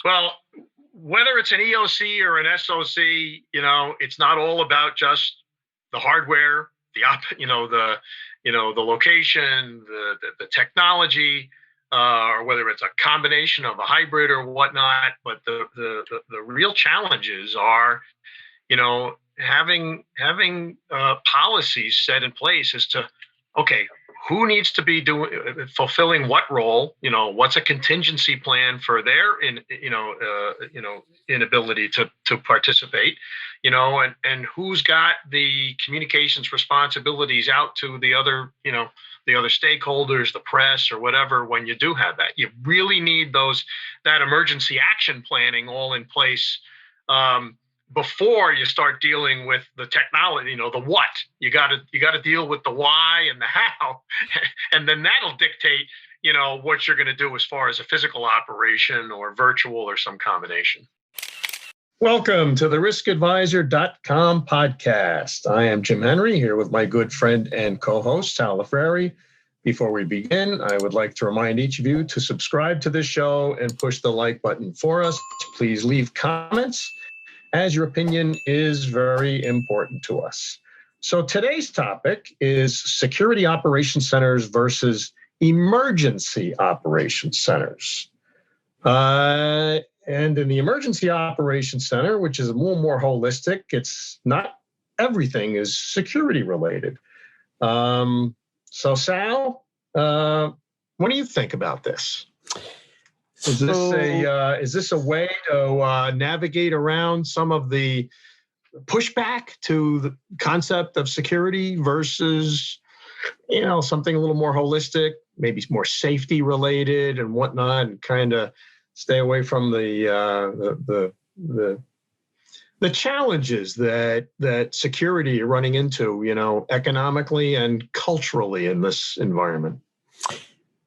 Well, whether it's an EOC or an SOC, it's not all about just the hardware, the location, the technology, or whether it's a combination of a hybrid or whatnot. But the real challenges are, having policies set in place as to, okay, who needs to be fulfilling what role? What's a contingency plan for their inability to participate? And who's got the communications responsibilities out to the other stakeholders, the press or whatever. When you do have that, you really need that emergency action planning all in place. Before you start dealing with the technology, the what. You got to deal with the why and the how, and then that'll dictate, what you're going to do as far as a physical operation or virtual or some combination. Welcome to the riskadvisor.com podcast. I am Jim Henry here with my good friend and co-host, Sal and Jim. Before we begin, I would like to remind each of you to subscribe to this show and push the like button for us. Please leave comments, as your opinion is very important to us. So today's topic is security operations centers versus emergency operations centers. And in the emergency operations center, which is a little more holistic, it's not everything is security related. So Sal, what do you think about this? Is this a way to navigate around some of the pushback to the concept of security versus, something a little more holistic, maybe more safety related and whatnot, and kind of stay away from the challenges that security are running into, economically and culturally in this environment?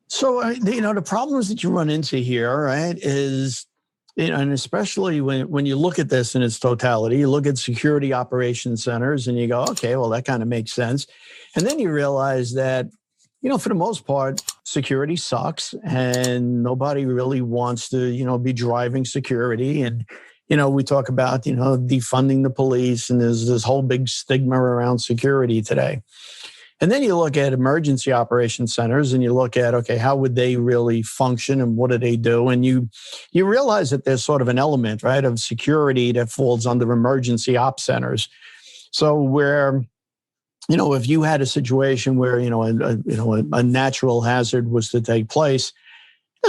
So, the problems that you run into here, right, is, and especially when you look at this in its totality, you look at security operations centers and you go, okay, well, that kind of makes sense. And then you realize that, for the most part, security sucks and nobody really wants to, be driving security. And, we talk about, defunding the police, and there's this whole big stigma around security today. And then you look at emergency operations centers and you look at, okay, how would they really function and what do they do? And you realize that there's sort of an element, right, of security that falls under emergency op centers. So where, if you had a situation where, a natural hazard was to take place,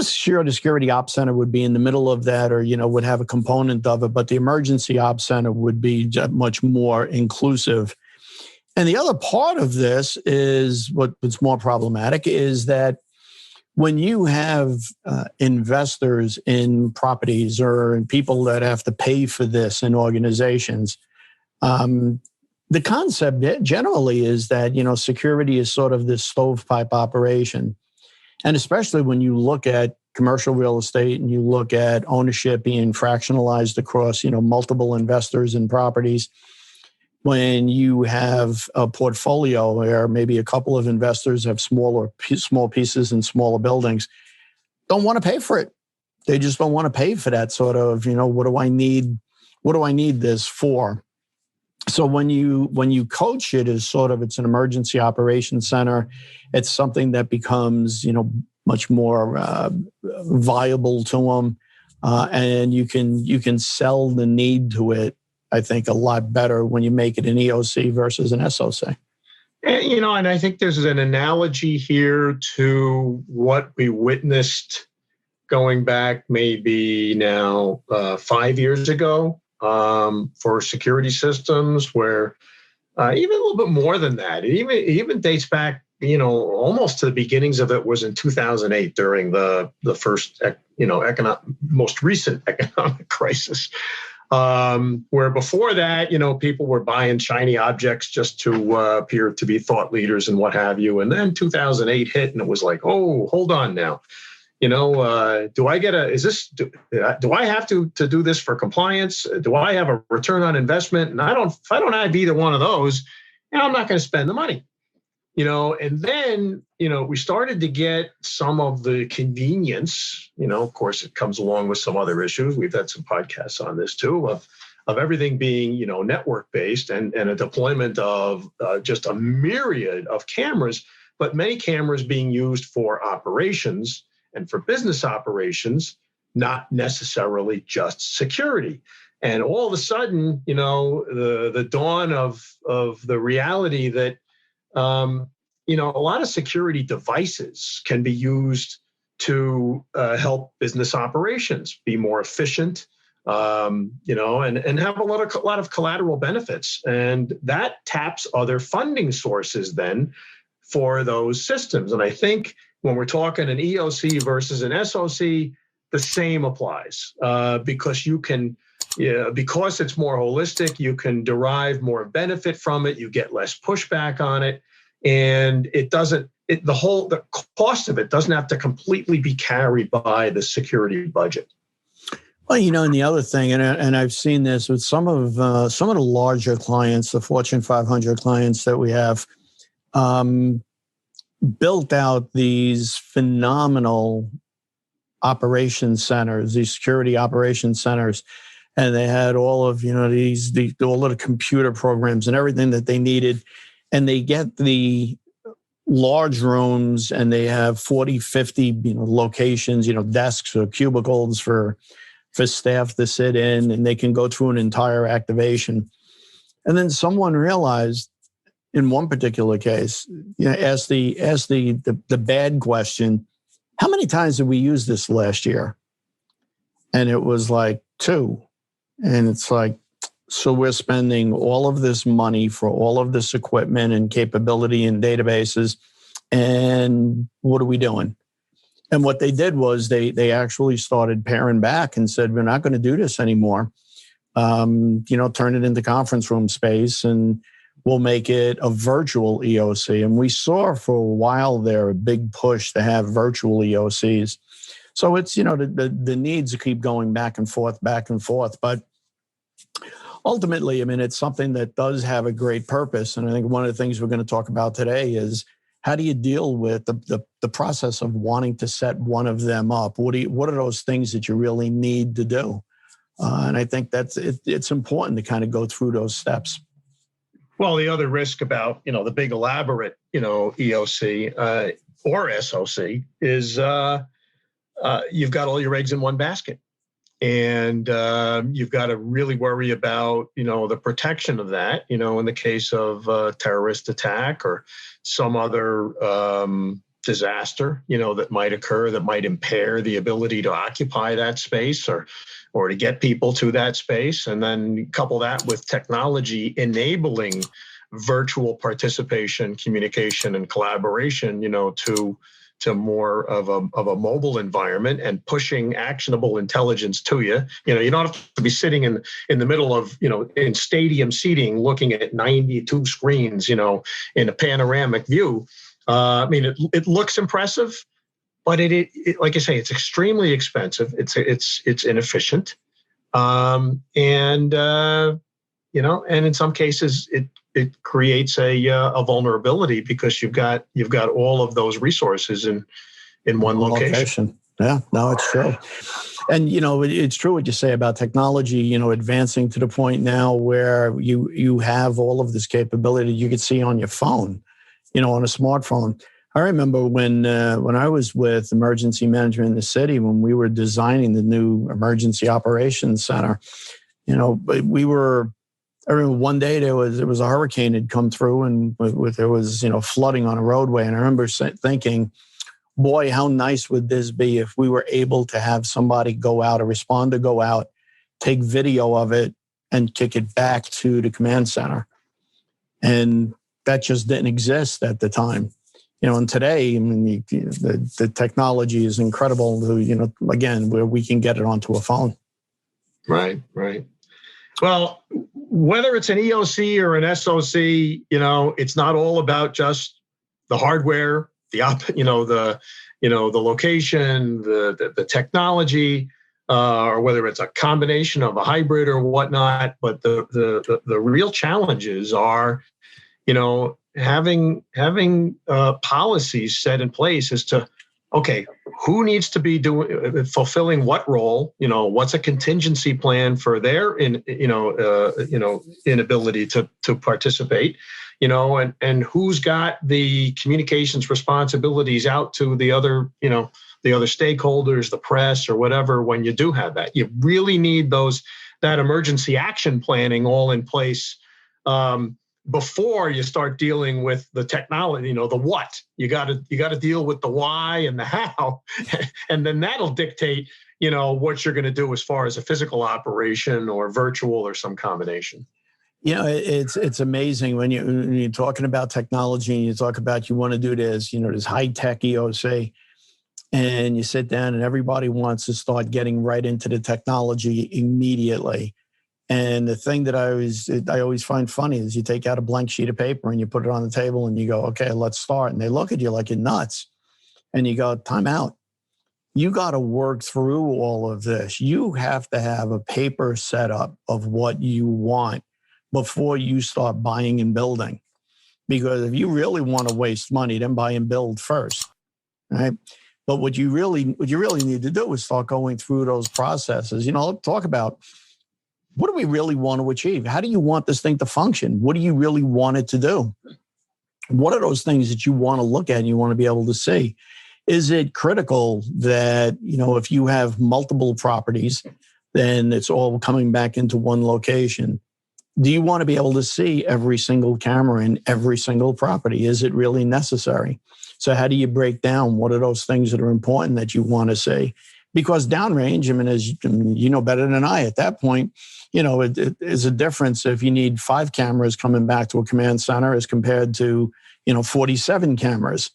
sure, the security op center would be in the middle of that or, would have a component of it, but the emergency op center would be much more inclusive. And the other part of this is what's more problematic is that when you have investors in properties or in people that have to pay for this in organizations, the concept generally is that, security is sort of this stovepipe operation. And especially when you look at commercial real estate and you look at ownership being fractionalized across, multiple investors in properties, when you have a portfolio where maybe a couple of investors have small pieces in smaller buildings, don't want to pay for it. They just don't want to pay for that sort of, what do I need this for? So when you coach it as sort of, it's an emergency operations center, it's something that becomes, much more viable to them. And you can sell the need to it, I think, a lot better when you make it an EOC versus an SOC. And I think there's an analogy here to what we witnessed going back maybe now 5 years ago for security systems, where even a little bit more than that, it even dates back, almost to the beginnings of it was in 2008 during the first, most recent economic crisis. Where before that, people were buying shiny objects just to appear to be thought leaders and what have you. And then 2008 hit and it was like, oh, hold on now. Do I have to do this for compliance? Do I have a return on investment? And if I don't have either one of those, I'm not going to spend the money. And then, we started to get some of the convenience, of course, it comes along with some other issues. We've had some podcasts on this too, of everything being, network based and a deployment of just a myriad of cameras, but many cameras being used for operations and for business operations, not necessarily just security. And all of a sudden, the dawn of the reality that, a lot of security devices can be used to help business operations be more efficient, and have a lot of collateral benefits. And that taps other funding sources then for those systems. And I think when we're talking an EOC versus an SOC, the same applies because because it's more holistic, you can derive more benefit from it. You get less pushback on it. And the cost of it doesn't have to completely be carried by the security budget. Well, and the other thing, and I've seen this with some of the larger clients, the Fortune 500 clients that we have, built out these phenomenal operations centers, these security operations centers, and they had all of all of the computer programs and everything that they needed. And they get the large rooms and they have 40, 50, locations, desks or cubicles for staff to sit in, and they can go through an entire activation. And then someone realized in one particular case, asked the bad question, how many times did we use this last year? And it was like 2. And it's like, so we're spending all of this money for all of this equipment and capability and databases. And what are we doing? And what they did was they actually started paring back and said, we're not going to do this anymore. Turn it into conference room space and we'll make it a virtual EOC. And we saw for a while there a big push to have virtual EOCs. So it's, the needs keep going back and forth. But ultimately, it's something that does have a great purpose. And I think one of the things we're going to talk about today is how do you deal with the process of wanting to set one of them up? What are those things that you really need to do? And I think it's important to kind of go through those steps. Well, the other risk about, the big elaborate, EOC or SOC is you've got all your eggs in one basket. And you've got to really worry about, the protection of that, in the case of a terrorist attack or some other disaster, that might occur that might impair the ability to occupy that space or to get people to that space. And then couple that with technology enabling virtual participation, communication, and collaboration, to more of a mobile environment and pushing actionable intelligence to you. You don't have to be sitting in the middle of, in stadium seating, looking at 92 screens, in a panoramic view. It looks impressive, but it like I say, it's extremely expensive. It's inefficient. And in some cases it creates a vulnerability because you've got all of those resources in one location. Yeah, no, it's true. And, it's true what you say about technology, advancing to the point now where you have all of this capability you could see on your phone, on a smartphone. I remember when I was with emergency management in the city, when we were designing the new emergency operations center, I remember one day there was a hurricane had come through and there was, flooding on a roadway. And I remember thinking, boy, how nice would this be if we were able to have somebody go out, a responder go out, take video of it and kick it back to the command center. And that just didn't exist at the time. And today, the technology is incredible to, again, where we can get it onto a phone. Right. Well, whether it's an EOC or an SOC, it's not all about just the hardware, the location, the technology, or whether it's a combination of a hybrid or whatnot. But the real challenges are, having policies set in place as to, okay, who needs to be fulfilling what role? What's a contingency plan for their inability to participate? And who's got the communications responsibilities out to the other stakeholders, the press, or whatever. When you do have that, you really need that emergency action planning all in place before you start dealing with the technology. The what. You got to deal with the why and the how, and then that'll dictate what you're going to do as far as a physical operation or virtual or some combination. It's amazing when you're talking about technology and you talk about you want to do this, this high-tech EOC, and you sit down and everybody wants to start getting right into the technology immediately. And the thing that I always find funny is you take out a blank sheet of paper and you put it on the table and you go, okay, let's start. And they look at you like you're nuts. And you go, time out. You got to work through all of this. You have to have a paper setup of what you want before you start buying and building. Because if you really want to waste money, then buy and build first, right? But what you really need to do is start going through those processes. Let's talk about, what do we really want to achieve? How do you want this thing to function? What do you really want it to do? What are those things that you want to look at and you want to be able to see? Is it critical that, if you have multiple properties, then it's all coming back into one location? Do you want to be able to see every single camera in every single property? Is it really necessary? So how do you break down what are those things that are important that you want to see? Because downrange, as you know better than I, at that point, it is a difference if you need 5 cameras coming back to a command center as compared to, 47 cameras.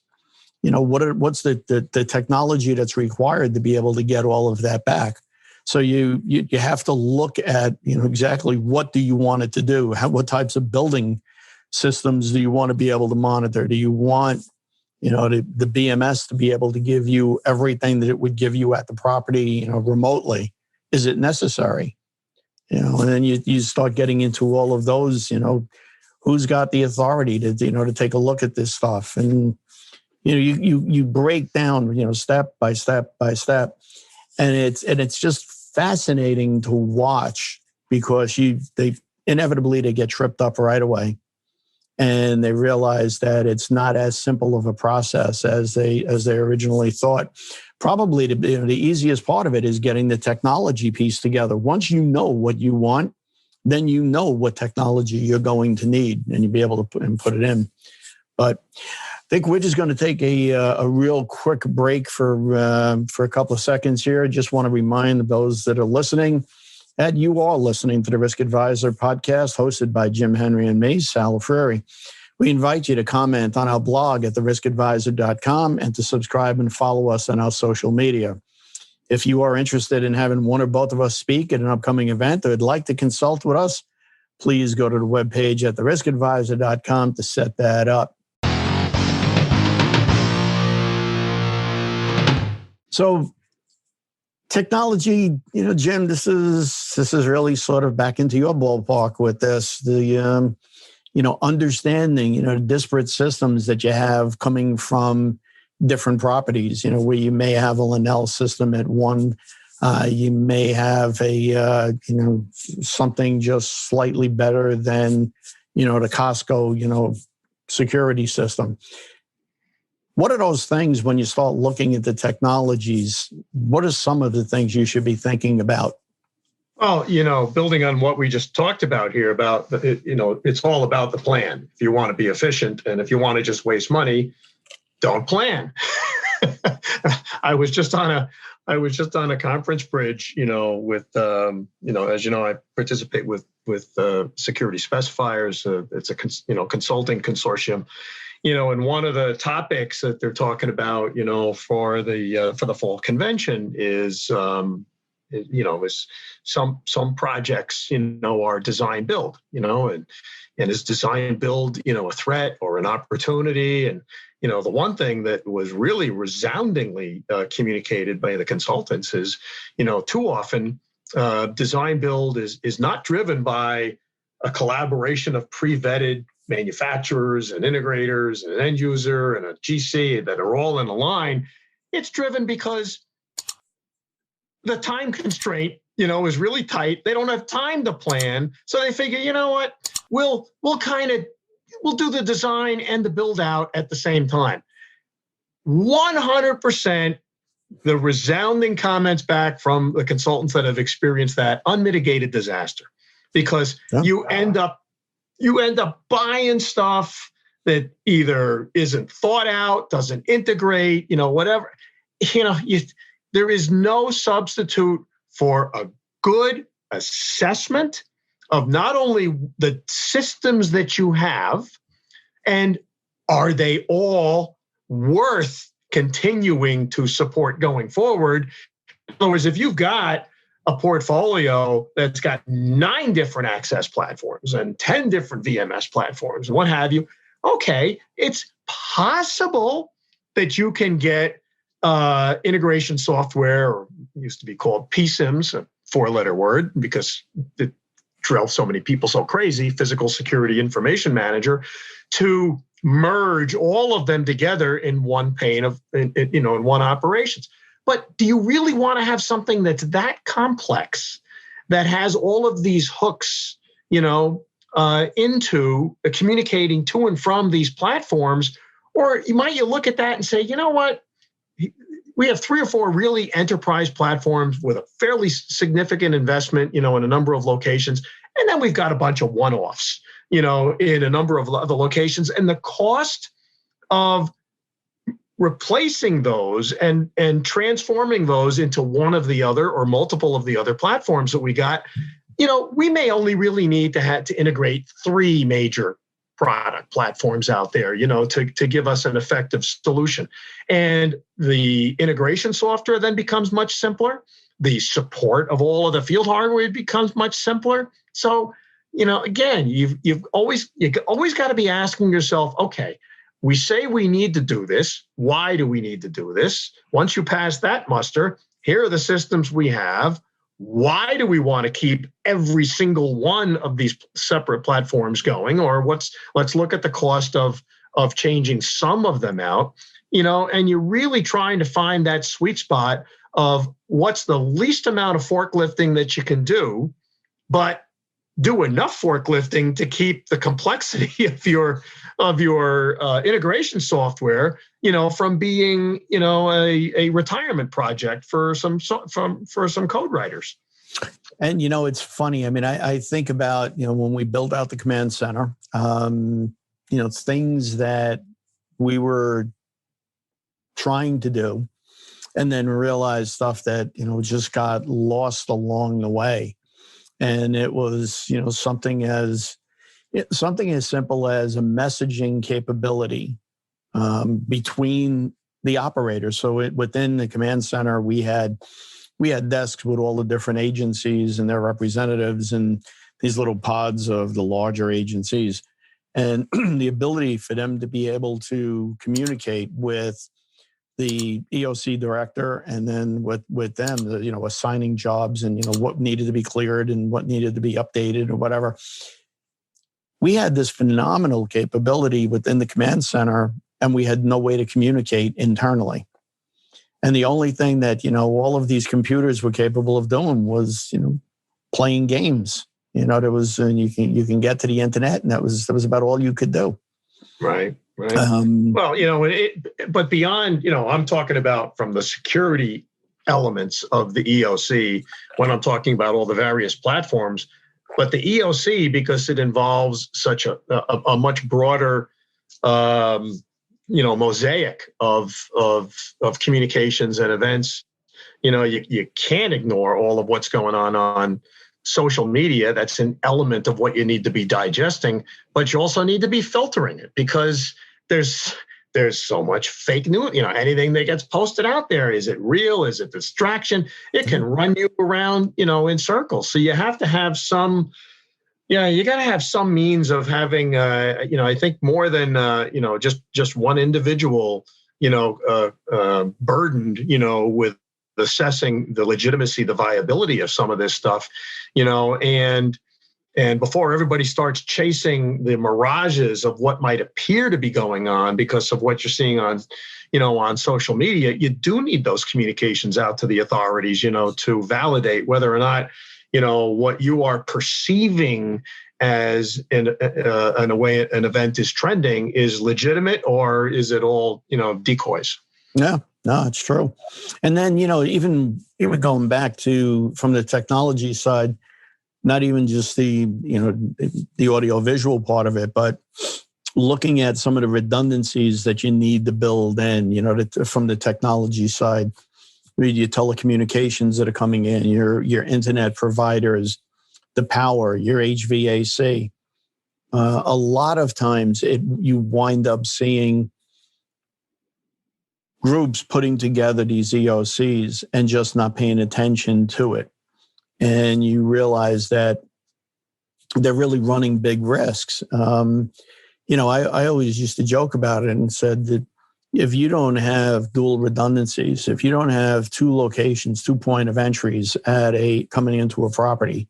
What's the technology that's required to be able to get all of that back? So you have to look at, exactly what do you want it to do? What types of building systems do you want to be able to monitor? Do you want, the BMS to be able to give you everything that it would give you at the property, remotely? Is it necessary? And then you start getting into all of those, who's got the authority to take a look at this stuff? And, you break down, step by step by step. And it's just fascinating to watch because they inevitably get tripped up right away. And they realize that it's not as simple of a process as they originally thought. Probably the easiest part of it is getting the technology piece together. Once you know what you want, then you know what technology you're going to need, and you'll be able to put it in. But I think we're just going to take a real quick break for a couple of seconds here. I just want to remind those that are listening that you are listening to the Risk Advisor podcast hosted by Jim Henry and me, Sal Frary. We invite you to comment on our blog at theriskadvisor.com and to subscribe and follow us on our social media. If you are interested in having one or both of us speak at an upcoming event or would like to consult with us, please go to the webpage at theriskadvisor.com to set that up. So technology, Jim, this is really sort of back into your ballpark with this. The understanding, the disparate systems that you have coming from different properties. Where you may have a Linnell system at one, you may have a something just slightly better than the Costco security system. What are those things when you start looking at the technologies? What are some of the things you should be thinking about? Well, building on what we just talked about here about, it's all about the plan. If you want to be efficient and if you want to just waste money, don't plan. I was just on a conference bridge, with, as you know, I participate with security specifiers. It's a, consulting consortium. And one of the topics that they're talking about, for the fall convention is, is some projects, are design build, and is design build, a threat or an opportunity? And, the one thing that was really resoundingly communicated by the consultants is, too often design build is not driven by a collaboration of pre-vetted manufacturers and integrators and an end user and a GC that are all in a line. It's driven because the time constraint, is really tight. They don't have time to plan. So they figure, you know what, we'll do the design and the build out at the same time. 100% the resounding comments back from the consultants that have experienced that unmitigated disaster, because you end up buying stuff that either isn't thought out, doesn't integrate, whatever. There is no substitute for a good assessment of not only the systems that you have, and are they all worth continuing to support going forward. In other words, if you've got a portfolio that's got 9 different access platforms and 10 different VMS platforms and what have you, okay, it's possible that you can get integration software, or used to be called PSIMs, a 4-letter word because it drove so many people so crazy, Physical Security Information Manager, to merge all of them together in one pane of, in one operations. But do you really want to have something that's that complex, that has all of these hooks, into communicating to and from these platforms? Or you look at that and say, you know what? We have 3 or 4 really enterprise platforms with a fairly significant investment, in a number of locations. And then we've got a bunch of one-offs, in a number of other locations. And the cost of replacing those and transforming those into one of the other or multiple of the other platforms that we got, we may only really need to integrate 3 major product platforms out there, to give us an effective solution. And the integration software then becomes much simpler. The support of all of the field hardware becomes much simpler. So, again, you've always got to be asking yourself, okay, we say we need to do this. Why do we need to do this? Once you pass that muster, here are the systems we have. Why do we want to keep every single one of these separate platforms going? Or let's look at the cost of changing some of them out, and you're really trying to find that sweet spot of what's the least amount of forklifting that you can do, but do enough forklifting to keep the complexity of your integration software, from being, a retirement project for some code writers. And, it's funny. I mean, I think about, when we built out the command center, things that we were trying to do, and then realized stuff that, just got lost along the way. And it was, something as simple as a messaging capability between the operators. So within the command center, we had desks with all the different agencies and their representatives and these little pods of the larger agencies. And the ability for them to be able to communicate with the EOC director, and then with them, assigning jobs and, what needed to be cleared and what needed to be updated or whatever. We had this phenomenal capability within the command center, and we had no way to communicate internally. And the only thing that, all of these computers were capable of doing was, playing games. There was, and you can get to the internet, and that was about all you could do. Right. But beyond, I'm talking about from the security elements of the EOC when I'm talking about all the various platforms. But the EOC, because it involves such a much broader, mosaic of communications and events, you can't ignore all of what's going on social media. That's an element of what you need to be digesting, but you also need to be filtering it, because there's so much fake news. Anything that gets posted out there, is it real? Is it distraction? It can run you around, in circles. So you have to have some, you got to have some means of having, I think more than, just one individual, burdened, with assessing the legitimacy, the viability of some of this stuff, and And before everybody starts chasing the mirages of what might appear to be going on because of what you're seeing on, on social media, you do need those communications out to the authorities, to validate whether or not, what you are perceiving as in a way an event is trending is legitimate, or is it all, decoys? Yeah, no, it's true. And then, even going back to from the technology side, not even just the audio visual part of it, but looking at some of the redundancies that you need to build in, from the technology side, your telecommunications that are coming in, your internet providers, the power, your HVAC. A lot of times you wind up seeing groups putting together these EOCs and just not paying attention to it. And you realize that they're really running big risks. I always used to joke about it and said that if you don't have dual redundancies, if you don't have two locations, 2 point of entries coming into a property,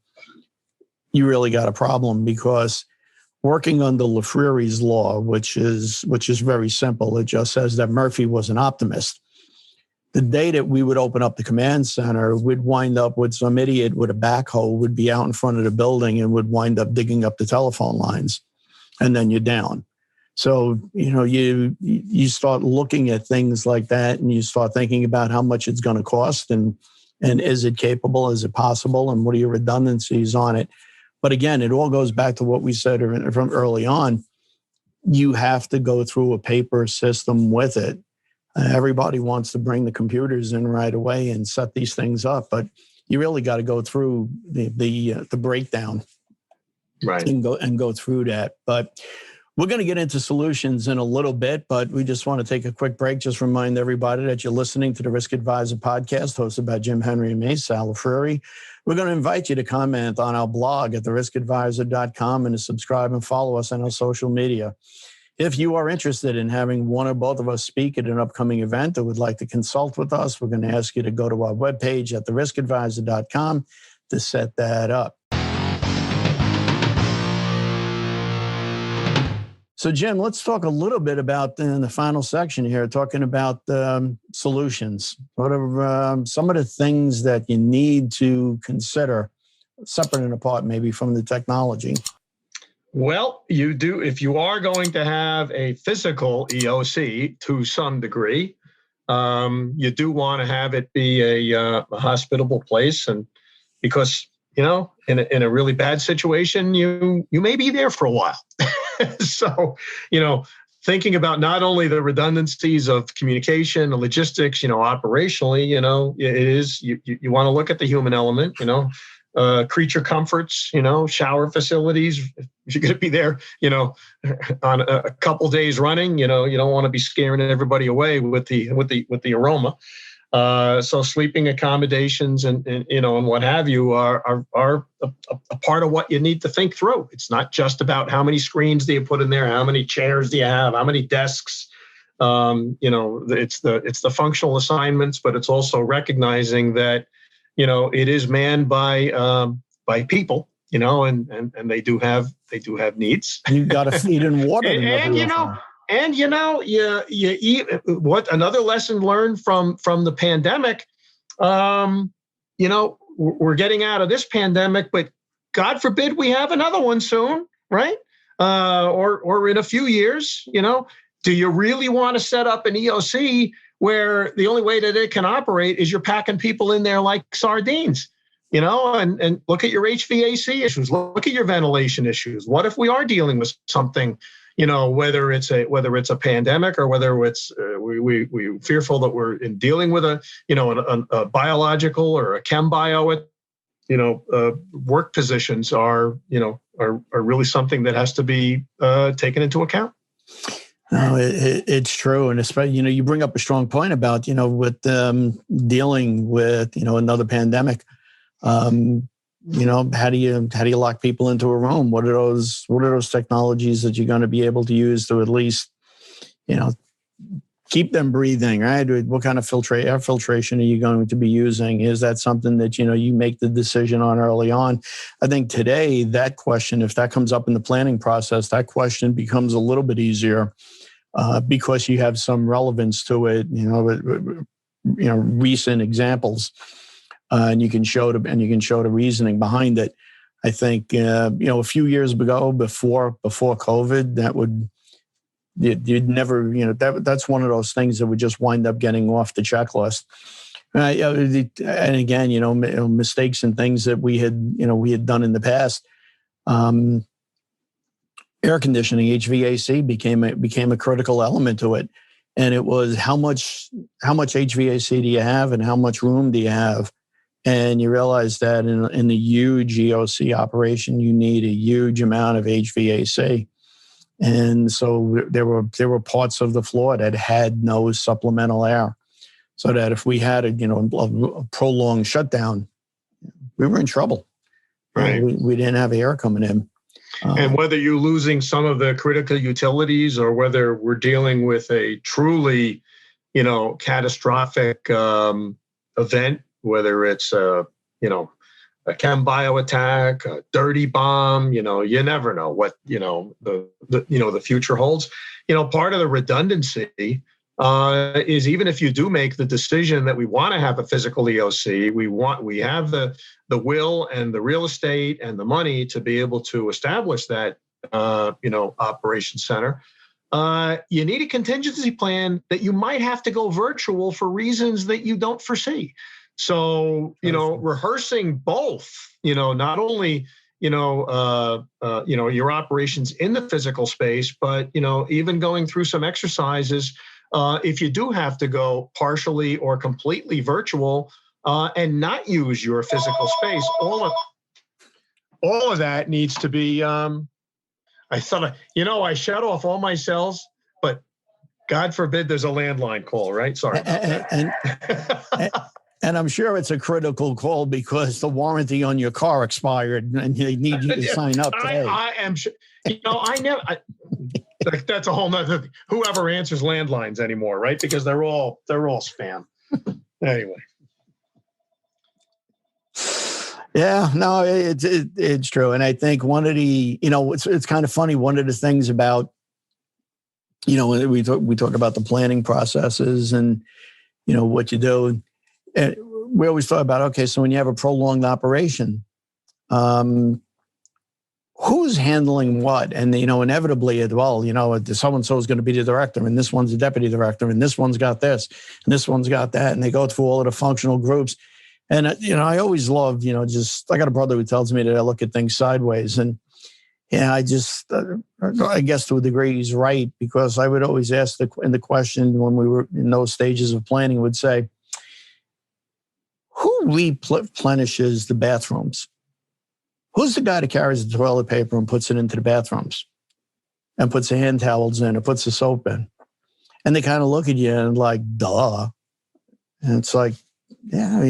you really got a problem, because working under Lafreere's law, which is very simple, it just says that Murphy was an optimist. The day that we would open up the command center, we'd wind up with some idiot with a backhoe would be out in front of the building and would wind up digging up the telephone lines, and then you're down. So, you start looking at things like that, and you start thinking about how much it's going to cost, and is it capable, is it possible, and what are your redundancies on it? But again, it all goes back to what we said from early on. You have to go through a paper system with it. Everybody wants to bring the computers in right away and set these things up, but you really got to go through the breakdown, right, and go through that. But we're going to get into solutions in a little bit, but we just want to take a quick break. Just remind everybody that you're listening to the Risk Advisor podcast, hosted by Jim Henry and me, Sal Lafreri. We're going to invite you to comment on our blog at theriskadvisor.com and to subscribe and follow us on our social media. If you are interested in having one or both of us speak at an upcoming event or would like to consult with us, we're going to ask you to go to our webpage at theriskadvisor.com to set that up. So, Jim, let's talk a little bit about in the final section here, talking about solutions. What are some of the things that you need to consider, separate and apart maybe from the technology? Well, you do, if you are going to have a physical EOC to some degree, you do want to have it be a hospitable place, and because in a really bad situation, you may be there for a while. So, thinking about not only the redundancies of communication, the logistics, operationally, it is you want to look at the human element, creature comforts, shower facilities. If you're going to be there, on a couple days running, you don't want to be scaring everybody away with the aroma. So sleeping accommodations and what have you are a part of what you need to think through. It's not just about how many screens do you put in there, how many chairs do you have, how many desks. It's the functional assignments, but it's also recognizing that it is manned by people, and they do have needs. You've got to feed and water them. And you eat. What another lesson learned from the pandemic, we're getting out of this pandemic, but God forbid we have another one soon, right? Or in a few years, do you really want to set up an EOC where the only way that it can operate is you're packing people in there like sardines? And look at your HVAC issues, look at your ventilation issues. What if we are dealing with something, whether it's a pandemic or whether it's we fearful that we're dealing with a biological or a chem bio, work positions are really something that has to be taken into account. No, it's true. And especially, you bring up a strong point about, with dealing with, another pandemic. How do you lock people into a room? What are those technologies that you're going to be able to use to at least, keep them breathing, right? What kind of air filtration are you going to be using? Is that something that, you make the decision on early on? I think today that question, if that comes up in the planning process, that question becomes a little bit easier because you have some relevance to it, recent examples, and you can show the reasoning behind it. I think, a few years ago, before COVID, you'd never, that's one of those things that would just wind up getting off the checklist. And again, mistakes and things that we had done in the past. Air conditioning, HVAC became a critical element to it. And it was how much HVAC do you have and how much room do you have? And you realize that in the huge EOC operation, you need a huge amount of HVAC. And so there were parts of the floor that had no supplemental air, so that if we had a prolonged shutdown, we were in trouble. Right. We didn't have air coming in. And whether you're losing some of the critical utilities or whether we're dealing with a truly, catastrophic event, whether it's a chem bio attack, a dirty bomb, you never know what, the future holds. Part of the redundancy is even if you do make the decision that we want to have a physical EOC, we have the will and the real estate and the money to be able to establish that, operations center. You need a contingency plan that you might have to go virtual for reasons that you don't foresee. So, rehearsing both, not only, your operations in the physical space, but, even going through some exercises, if you do have to go partially or completely virtual and not use your physical space, all of that needs to be, I thought, I shut off all my cells, but God forbid there's a landline call, right? Sorry about that. And I'm sure it's a critical call because the warranty on your car expired and they need you to sign up today. I am sure. That's a whole nother thing. Whoever answers landlines anymore, right? Because they're all spam. Anyway. Yeah, no, it's true. And I think one of the, it's kind of funny. One of the things about, we talk about the planning processes and, what you do. And we always thought about, okay, so when you have a prolonged operation, who's handling what? And, inevitably, so-and-so is going to be the director, and this one's the deputy director, and this one's got this, and this one's got that. And they go through all of the functional groups. And, I always love, I got a brother who tells me that I look at things sideways. And, I guess to a degree he's right, because I would always ask the question when we were in those stages of planning would say, who replenishes the bathrooms? Who's the guy that carries the toilet paper and puts it into the bathrooms and puts the hand towels in and puts the soap in? And they kind of look at you and like, duh. And it's like, yeah,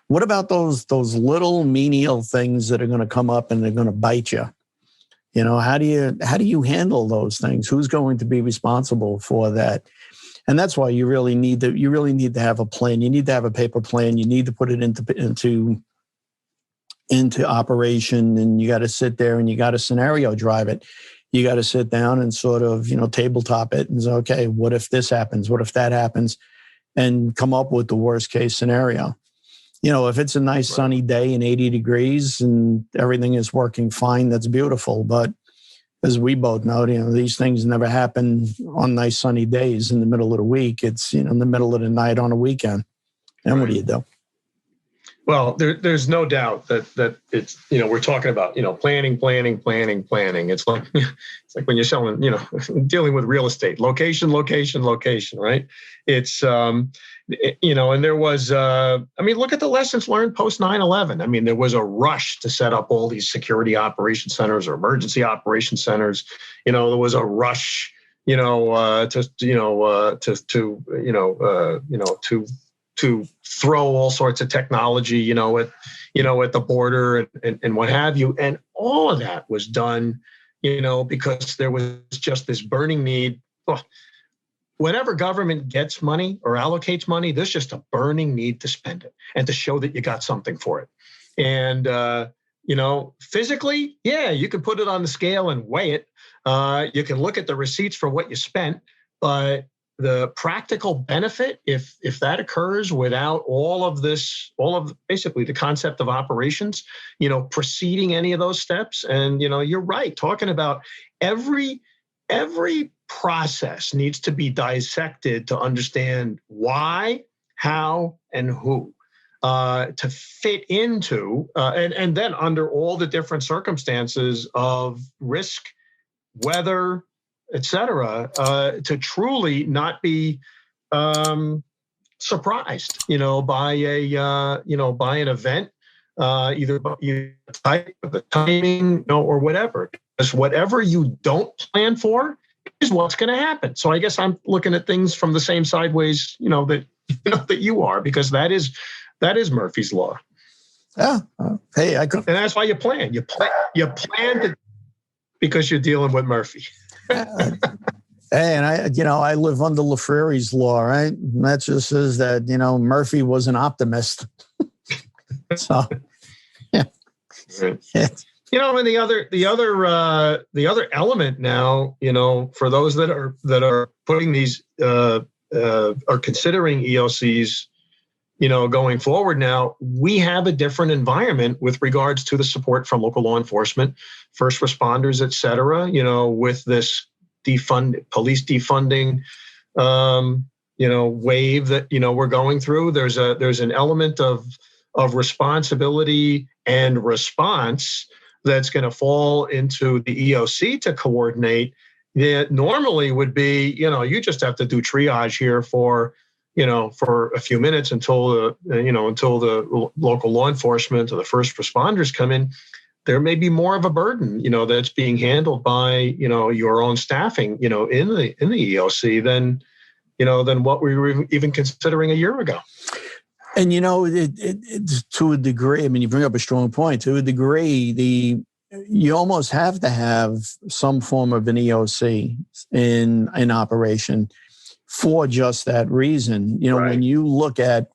what about those little menial things that are going to come up and they're going to bite you? How do you handle those things? Who's going to be responsible for that? And that's why you really need to have a plan. You need to have a paper plan. You need to put it into operation, and you got to sit there and you got to scenario drive it. You got to sit down and sort of, tabletop it and say, okay, what if this happens? What if that happens? And come up with the worst case scenario. If it's a nice sunny day and 80 degrees and everything is working fine, that's beautiful. But as we both know, these things never happen on nice sunny days in the middle of the week. It's, in the middle of the night on a weekend. And what do you do? Well, there's no doubt that it's, we're talking about, planning. It's like when you're selling, dealing with real estate, location, right? It's, and there was, look at the lessons learned post 9/11. There was a rush to set up all these security operation centers or emergency operation centers. There was a rush, to throw all sorts of technology, at the border and what have you. And all of that was done, because there was just this burning need. whenever government gets money or allocates money, there's just a burning need to spend it and to show that you got something for it. And, physically, yeah, you can put it on the scale and weigh it. You can look at the receipts for what you spent, but the practical benefit, if that occurs without all of basically the concept of operations, preceding any of those steps. And, you're right, talking about every process needs to be dissected to understand why, how, and who. To fit into, and then under all the different circumstances of risk, weather, et cetera, to truly not be surprised, by an event, either the timing, or whatever. Because whatever you don't plan for is what's going to happen. So I guess I'm looking at things from the same sideways, that you are, because that is Murphy's Law. Yeah. Hey, and that's why you plan. You plan because you're dealing with Murphy. Hey, and I live under Lafrere's Law, right? And that just says that, Murphy was an optimist. So, yeah. Right. And the other element now, for those that are putting these are considering EOCs, going forward now, we have a different environment with regards to the support from local law enforcement, first responders, et cetera, with this police defunding, wave that, we're going through. There's an element of responsibility and response that's going to fall into the EOC to coordinate that normally would be, you just have to do triage here for a few minutes until the local law enforcement or the first responders come in. There may be more of a burden, that's being handled by, your own staffing, in the EOC than what we were even considering a year ago. And, it's to a degree, I mean, you bring up a strong point. To a degree, you almost have to have some form of an EOC in operation for just that reason. Right. When you look at,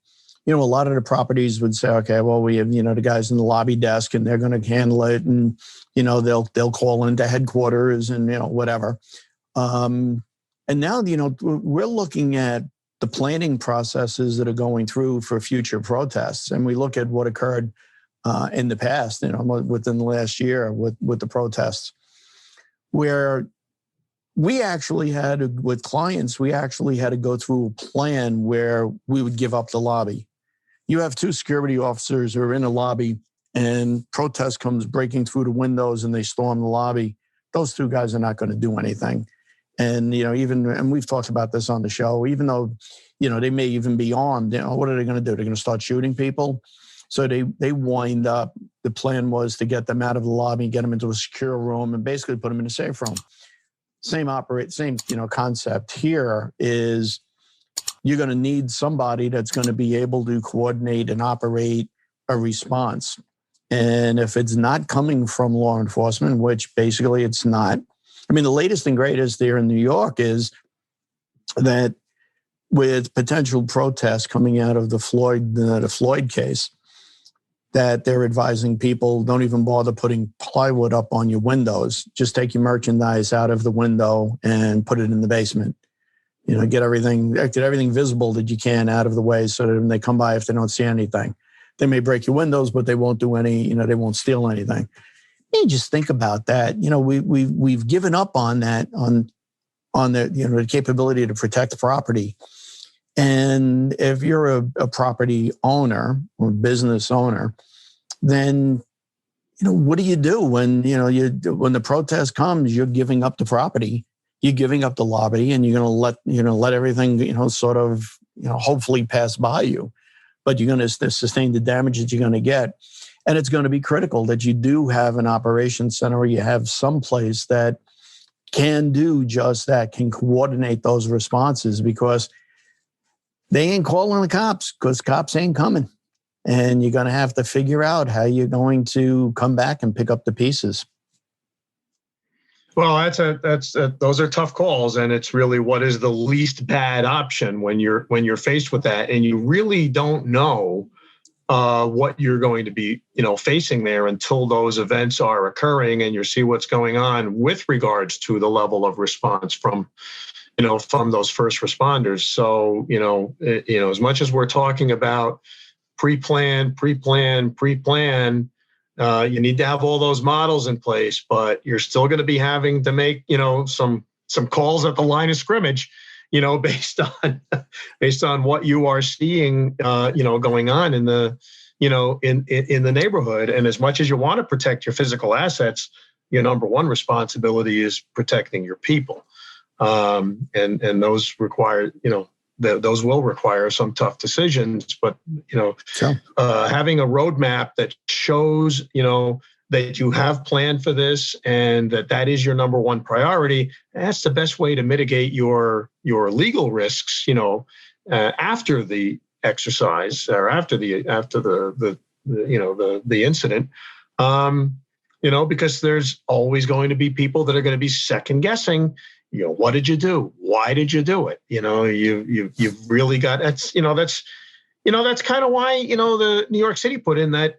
a lot of the properties would say, okay, well, we have, the guys in the lobby desk and they're going to handle it. And, they'll call into headquarters and, whatever. And now, we're looking at the planning processes that are going through for future protests. And we look at what occurred in the past, within the last year with the protests, where we actually had, with clients, to go through a plan where we would give up the lobby. You have two security officers who are in a lobby and protest comes breaking through the windows and they storm the lobby. Those two guys are not going to do anything. And, and we've talked about this on the show, even though, they may even be armed, what are they going to do? They're going to start shooting people. So they wind up, the plan was to get them out of the lobby, get them into a secure room and basically put them in a safe room. Same concept here is you're going to need somebody that's going to be able to coordinate and operate a response. And if it's not coming from law enforcement, which basically it's not, I mean, the latest and greatest there in New York is that with potential protests coming out of the Floyd case, that they're advising people, don't even bother putting plywood up on your windows. Just take your merchandise out of the window and put it in the basement. Get everything visible that you can out of the way so that when they come by, if they don't see anything, they may break your windows, but they won't do any, they won't steal anything. You just think about that. We've given up on that, on the, the capability to protect the property. And if you're a property owner or business owner, then, what do you do when, when the protest comes, you're giving up the property, you're giving up the lobby, and you're going to let everything, sort of, hopefully pass by you, but you're going to sustain the damage that you're going to get. And it's going to be critical that you do have an operations center or you have some place that can do just that, can coordinate those responses, because they ain't calling the cops because cops ain't coming. And you're going to have to figure out how you're going to come back and pick up the pieces. Well, those are tough calls, and it's really what is the least bad option when you're faced with that, and you really don't know what you're going to be, facing there until those events are occurring, and you see what's going on with regards to the level of response from those first responders. So, as much as we're talking about pre-plan, you need to have all those models in place, but you're still going to be having to make, some calls at the line of scrimmage, based on what you are seeing, going on in the, in the neighborhood. And as much as you want to protect your physical assets, your number one responsibility is protecting your people. And those require, those will require some tough decisions, but, having a roadmap that shows, that you have planned for this and that is your number one priority, that's the best way to mitigate your legal risks, after the exercise or after the incident, because there's always going to be people that are going to be second guessing, what did you do? Why did you do it? You've really got, that's kind of why, the New York City put in that,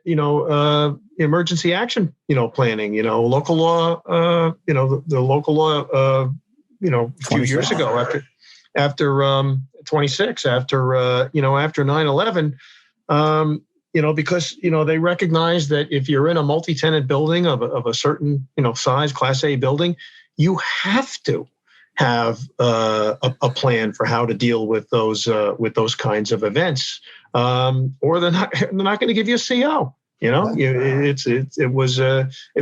emergency action, planning, local law, the local law, a few years ago after 26, after 9/11, because, they recognize that if you're in a multi-tenant building of a certain, size, Class A building, you have to have a plan for how to deal with those kinds of events, or they're not going to give you a CO. It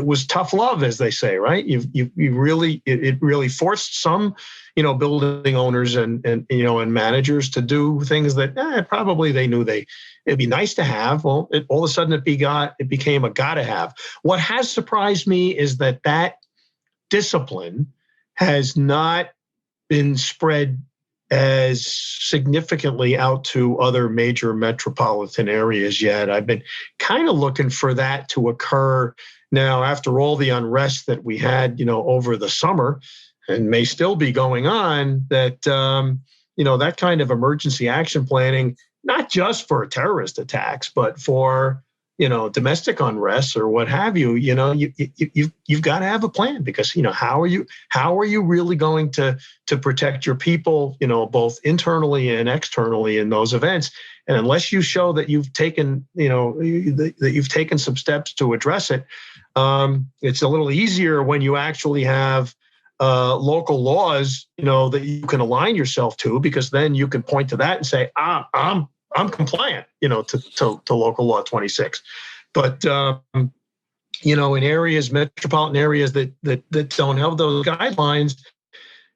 was tough love, as they say, right? It really forced some, building owners and managers to do things that probably they knew it'd be nice to have. Well, all of a sudden it became a gotta have. What has surprised me is that discipline has not been spread as significantly out to other major metropolitan areas yet. I've been kind of looking for that to occur now after all the unrest that we had, over the summer and may still be going on, that, that kind of emergency action planning, not just for terrorist attacks, but for domestic unrest or what have you, you've got to have a plan, because, how are you really going to protect your people, both internally and externally in those events? And unless you show that you've taken, that you've taken some steps to address it, it's a little easier when you actually have local laws, that you can align yourself to, because then you can point to that and say, I'm compliant, to local law 26. But, in areas, metropolitan areas that don't have those guidelines,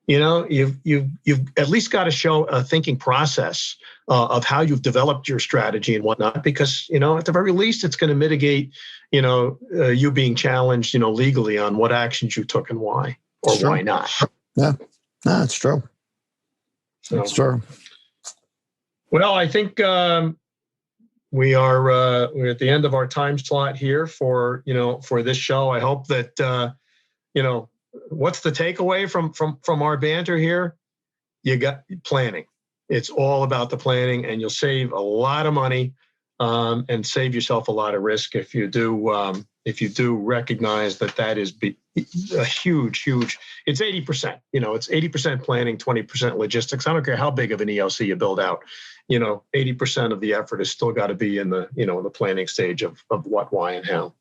you've at least got to show a thinking process of how you've developed your strategy and whatnot, because, at the very least, it's going to mitigate, you being challenged, legally on what actions you took and why, or why not. Yeah, no, it's true. It's true. Well, I think we're at the end of our time slot here for this show. I hope that what's the takeaway from our banter here? You got planning. It's all about the planning, and you'll save a lot of money and save yourself a lot of risk if you do recognize that is a huge. It's 80%. It's 80% planning, 20% logistics. I don't care how big of an EOC you build out. 80% of the effort has still got to be in the the planning stage of what, why, and how.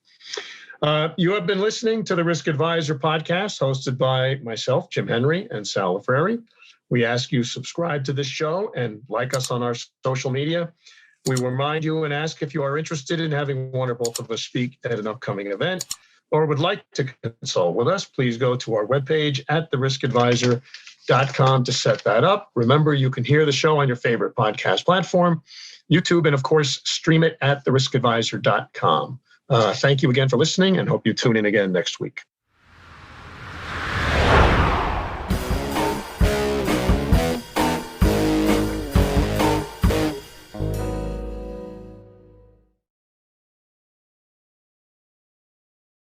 You have been listening to the Risk Advisor podcast, hosted by myself, Jim Henry, and Sal Frary. We ask you subscribe to this show and like us on our social media. We remind you and ask if you are interested in having one or both of us speak at an upcoming event or would like to consult with us. Please go to our webpage at theriskadvisor.com to set that up. Remember, you can hear the show on your favorite podcast platform, YouTube, and of course, stream it at theriskadvisor.com. Thank you again for listening, and hope you tune in again next week.